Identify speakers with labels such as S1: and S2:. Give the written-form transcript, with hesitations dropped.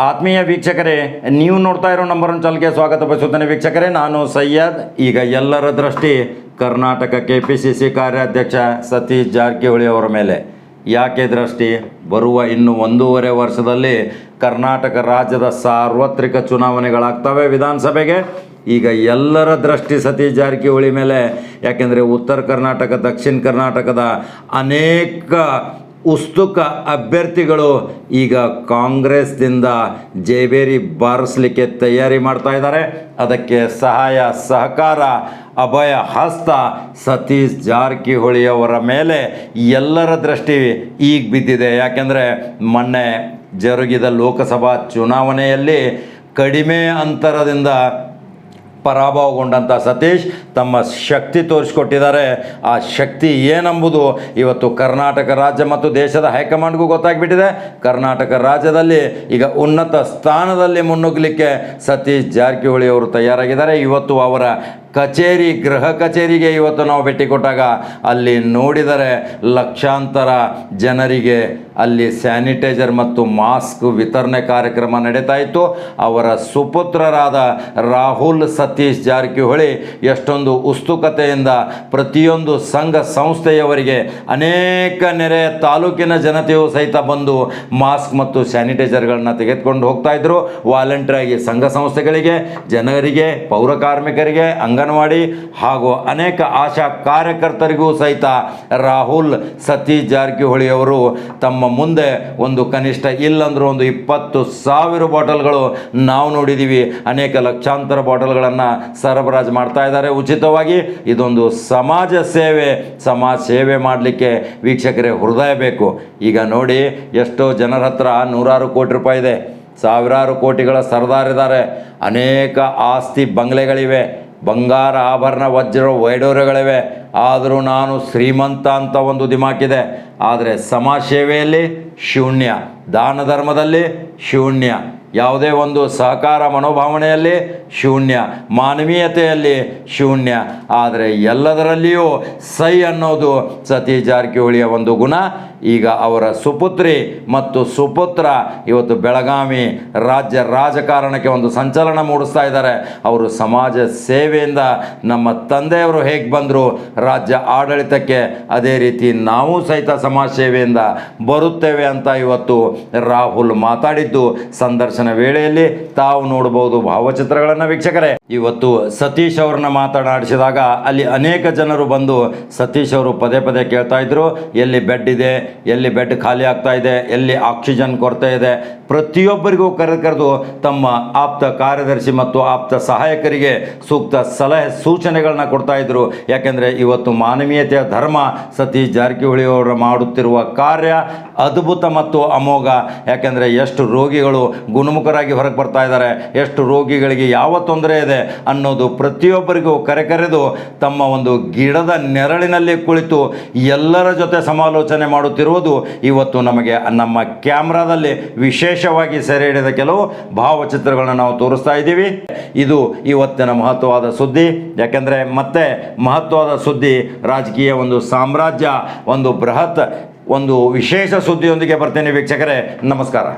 S1: ಆತ್ಮೀಯ ವೀಕ್ಷಕರೇ, ನೀವು ನೋಡ್ತಾ ಇರೋ ನಂಬರ್ ಒನ್ ಚಾನಲ್ಗೆ ಸ್ವಾಗತ ಬಯಸುತ್ತೇನೆ. ವೀಕ್ಷಕರೇ, ನಾನು ಸೈಯದ್. ಈಗ ಎಲ್ಲರ ದೃಷ್ಟಿ ಕರ್ನಾಟಕ KPCC ಕಾರ್ಯಾಧ್ಯಕ್ಷ ಸತೀಶ್ ಜಾರಕಿಹೊಳಿ ಅವರ ಮೇಲೆ. ಯಾಕೆ ದೃಷ್ಟಿ? ಬರುವ ಇನ್ನು 1.5 ವರ್ಷದಲ್ಲಿ ಕರ್ನಾಟಕ ರಾಜ್ಯದ ಸಾರ್ವತ್ರಿಕ ಚುನಾವಣೆಗಳಾಗ್ತವೆ ವಿಧಾನಸಭೆಗೆ. ಈಗ ಎಲ್ಲರ ದೃಷ್ಟಿ ಸತೀಶ್ ಜಾರಕಿಹೊಳಿ ಮೇಲೆ. ಯಾಕೆಂದರೆ ಉತ್ತರ ಕರ್ನಾಟಕ, ದಕ್ಷಿಣ ಕರ್ನಾಟಕದ ಅನೇಕ ಉಸ್ತುಕ ಅಭ್ಯರ್ಥಿಗಳು ಈಗ ಕಾಂಗ್ರೆಸ್ದಿಂದ ಜೈಬೇರಿ ಬಾರಿಸಲಿಕ್ಕೆ ತಯಾರಿ ಮಾಡ್ತಾ ಇದ್ದಾರೆ. ಅದಕ್ಕೆ ಸಹಾಯ ಸಹಕಾರ ಅಭಯ ಹಸ್ತ ಸತೀಶ್ ಜಾರಕಿಹೊಳಿ ಅವರ ಮೇಲೆ ಎಲ್ಲರ ದೃಷ್ಟಿ ಈಗ ಬಿದ್ದಿದೆ. ಯಾಕೆಂದರೆ ಮೊನ್ನೆ ಜರುಗಿದ ಲೋಕಸಭಾ ಚುನಾವಣೆಯಲ್ಲಿ ಕಡಿಮೆ ಅಂತರದಿಂದ ಪರಾಭವಗೊಂಡಂಥ ಸತೀಶ್ ತಮ್ಮ ಶಕ್ತಿ ತೋರಿಸ್ಕೊಟ್ಟಿದ್ದಾರೆ. ಆ ಶಕ್ತಿ ಏನಂಬುದು ಇವತ್ತು ಕರ್ನಾಟಕ ರಾಜ್ಯ ಮತ್ತು ದೇಶದ ಹೈಕಮಾಂಡ್ಗೂ ಗೊತ್ತಾಗ್ಬಿಟ್ಟಿದೆ. ಕರ್ನಾಟಕ ರಾಜ್ಯದಲ್ಲಿ ಈಗ ಉನ್ನತ ಸ್ಥಾನದಲ್ಲಿ ಮುನ್ನುಗ್ಗಲಿಕ್ಕೆ ಸತೀಶ್ ಜಾರಕಿಹೊಳಿ ಅವರು ತಯಾರಾಗಿದ್ದಾರೆ. ಇವತ್ತು ಅವರ ಕಚೇರಿ, ಗೃಹ ಕಚೇರಿಗೆ ಇವತ್ತು ನಾವು ಭೇಟಿ ಕೊಟ್ಟಾಗ ಅಲ್ಲಿ ನೋಡಿದರೆ ಲಕ್ಷಾಂತರ ಜನರಿಗೆ ಅಲ್ಲಿ ಸ್ಯಾನಿಟೈಸರ್ ಮತ್ತು ಮಾಸ್ಕ್ ವಿತರಣೆ ಕಾರ್ಯಕ್ರಮ ನಡೀತಾ ಇತ್ತು. ಅವರ ಸುಪುತ್ರರಾದ ರಾಹುಲ್ ಸತೀಶ್ ಜಾರಕಿಹೊಳಿ ಎಷ್ಟೊಂದು ಉತ್ಸುಕತೆಯಿಂದ ಪ್ರತಿಯೊಂದು ಸಂಘ ಸಂಸ್ಥೆಯವರಿಗೆ ಅನೇಕ ನೆರೆಯ ತಾಲೂಕಿನ ಜನತೆಯು ಸಹಿತ ಬಂದು ಮಾಸ್ಕ್ ಮತ್ತು ಸ್ಯಾನಿಟೈಸರ್ಗಳನ್ನ ತೆಗೆದುಕೊಂಡು ಹೋಗ್ತಾಯಿದ್ರು. ವಾಲಂಟಿಯರಾಗಿ ಸಂಘ ಸಂಸ್ಥೆಗಳಿಗೆ, ಜನರಿಗೆ, ಪೌರ ಕಾರ್ಮಿಕರಿಗೆ, ಅಂಗನವಾಡಿ ಹಾಗೂ ಅನೇಕ ಆಶಾ ಕಾರ್ಯಕರ್ತರಿಗೂ ಸಹಿತ ರಾಹುಲ್ ಸತೀಶ್ ಜಾರಕಿಹೊಳಿ ಅವರು ತಮ್ಮ ಮುಂದೆ ಒಂದು ಕನಿಷ್ಠ ಇಲ್ಲಂದ್ರೂ ಒಂದು 20,000 ಬಾಟಲ್ಗಳು ನಾವು ನೋಡಿದ್ದೀವಿ, ಅನೇಕ ಲಕ್ಷಾಂತರ ಬಾಟಲ್ಗಳನ್ನು ಸರಬರಾಜು ಮಾಡ್ತಾ ಇದ್ದಾರೆ ಉಚಿತವಾಗಿ. ಇದೊಂದು ಸಮಾಜ ಸೇವೆ ಮಾಡಲಿಕ್ಕೆ ವೀಕ್ಷಕರೇ ಹೃದಯ ಬೇಕು. ಈಗ ನೋಡಿ, ಎಷ್ಟೋ ಜನರ ಹತ್ರ ನೂರಾರು ಕೋಟಿ ರೂಪಾಯಿ ಇದೆ, ಸಾವಿರಾರು ಕೋಟಿಗಳ ಸರ್ದಾರಿದ್ದಾರೆ, ಅನೇಕ ಆಸ್ತಿ ಬಂಗ್ಲೆಗಳಿವೆ, ಬಂಗಾರ ಆಭರಣ ವಜ್ರ ವೈಡೂರ್ಯಗಳಿವೆ. ಆದರೂ ನಾನು ಶ್ರೀಮಂತ ಅಂತ ಒಂದು ದಿಮಾಕಿದೆ. ಆದರೆ ಸಮಾಜ ಸೇವೆಯಲ್ಲಿ ಶೂನ್ಯ, ದಾನ ಧರ್ಮದಲ್ಲಿ ಶೂನ್ಯ, ಯಾವುದೇ ಒಂದು ಸಹಕಾರ ಮನೋಭಾವನೆಯಲ್ಲಿ ಶೂನ್ಯ, ಮಾನವೀಯತೆಯಲ್ಲಿ ಶೂನ್ಯ. ಆದರೆ ಎಲ್ಲದರಲ್ಲಿಯೂ ಸೈ ಅನ್ನೋದು ಸತೀಶ್ ಜಾರಕಿಹೊಳಿಯ ಒಂದು ಗುಣ. ಈಗ ಅವರ ಸುಪುತ್ರಿ ಮತ್ತು ಸುಪುತ್ರ ಇವತ್ತು ಬೆಳಗಾವಿ ರಾಜ್ಯ ರಾಜಕಾರಣಕ್ಕೆ ಒಂದು ಸಂಚಲನ ಮೂಡಿಸ್ತಾ ಇದ್ದಾರೆ. ಅವರು ಸಮಾಜ ಸೇವೆಯಿಂದ ನಮ್ಮ ತಂದೆಯವರು ಹೇಗೆ ಬಂದರು ರಾಜ್ಯ ಆಡಳಿತಕ್ಕೆ, ಅದೇ ರೀತಿ ನಾವು ಸಹಿತ ಸಮಾಜ ಸೇವೆಯಿಂದ ಬರುತ್ತೇವೆ ಅಂತ ಇವತ್ತು ರಾಹುಲ್ ಮಾತಾಡಿದ್ದು ಸಂದರ್ಶನ ವೇಳೆಯಲ್ಲಿ ತಾವು ನೋಡಬಹುದು ಭಾವಚಿತ್ರಗಳನ್ನು ವೀಕ್ಷಕರೇ. ಇವತ್ತು ಸತೀಶ್ ಅವ್ರನ್ನ ಮಾತನಾಡಿಸಿದಾಗ ಅಲ್ಲಿ ಅನೇಕ ಜನರು ಬಂದು ಸತೀಶ್ ಅವರು ಪದೇ ಪದೇ ಕೇಳ್ತಾ ಇದ್ರು, ಎಲ್ಲಿ ಬೆಡ್ ಇದೆ, ಎಲ್ಲಿ ಬೆಡ್ ಖಾಲಿ ಆಗ್ತಾ ಇದೆ, ಎಲ್ಲಿ ಆಕ್ಸಿಜನ್ ಕೊರತೆ ಇದೆ. ಪ್ರತಿಯೊಬ್ಬರಿಗೂ ಕರೆದು ತಮ್ಮ ಆಪ್ತ ಕಾರ್ಯದರ್ಶಿ ಮತ್ತು ಆಪ್ತ ಸಹಾಯಕರಿಗೆ ಸೂಕ್ತ ಸಲಹೆ ಸೂಚನೆಗಳನ್ನ ಕೊಡ್ತಾ ಇದ್ರು. ಯಾಕೆಂದರೆ ಇವತ್ತು ಮಾನವೀಯತೆಯ ಧರ್ಮ ಸತೀಶ್ ಜಾರಕಿಹೊಳಿ ಅವರು ಮಾಡುತ್ತಿರುವ ಕಾರ್ಯ ಅದ್ಭುತ ಮತ್ತು ಅಮೋಘ. ಯಾಕೆಂದರೆ ಎಷ್ಟು ರೋಗಿಗಳು ಗುಣಮುಖರಾಗಿ ಹೊರಗೆ ಬರ್ತಾ ಇದ್ದಾರೆ, ಎಷ್ಟು ರೋಗಿಗಳಿಗೆ ಯಾವ ತೊಂದರೆ ಇದೆ ಅನ್ನೋದು ಪ್ರತಿಯೊಬ್ಬರಿಗೂ ಕರೆದು ತಮ್ಮ ಒಂದು ಗಿಡದ ನೆರಳಿನಲ್ಲಿ ಕುಳಿತು ಎಲ್ಲರ ಜೊತೆ ಸಮಾಲೋಚನೆ ಮಾಡುತ್ತಿರುವುದು ಇವತ್ತು ನಮಗೆ ನಮ್ಮ ಕ್ಯಾಮ್ರಾದಲ್ಲಿ ವಿಶೇಷವಾಗಿ ಸೆರೆ ಹಿಡಿದ ಕೆಲವು ಭಾವಚಿತ್ರಗಳನ್ನು ನಾವು ತೋರಿಸ್ತಾ ಇದ್ದೀವಿ. ಇದು ಇವತ್ತಿನ ಮಹತ್ವವಾದ ಸುದ್ದಿ. ಯಾಕೆಂದರೆ ಮತ್ತೆ ಮಹತ್ವದ ಸುದ್ದಿ, ರಾಜಕೀಯ ಒಂದು ಸಾಮ್ರಾಜ್ಯ, ಒಂದು ಬೃಹತ್ ಒಂದು ವಿಶೇಷ ಸುದ್ದಿಯೊಂದಿಗೆ ಬರ್ತೇನೆ ವೀಕ್ಷಕರೇ. ನಮಸ್ಕಾರ.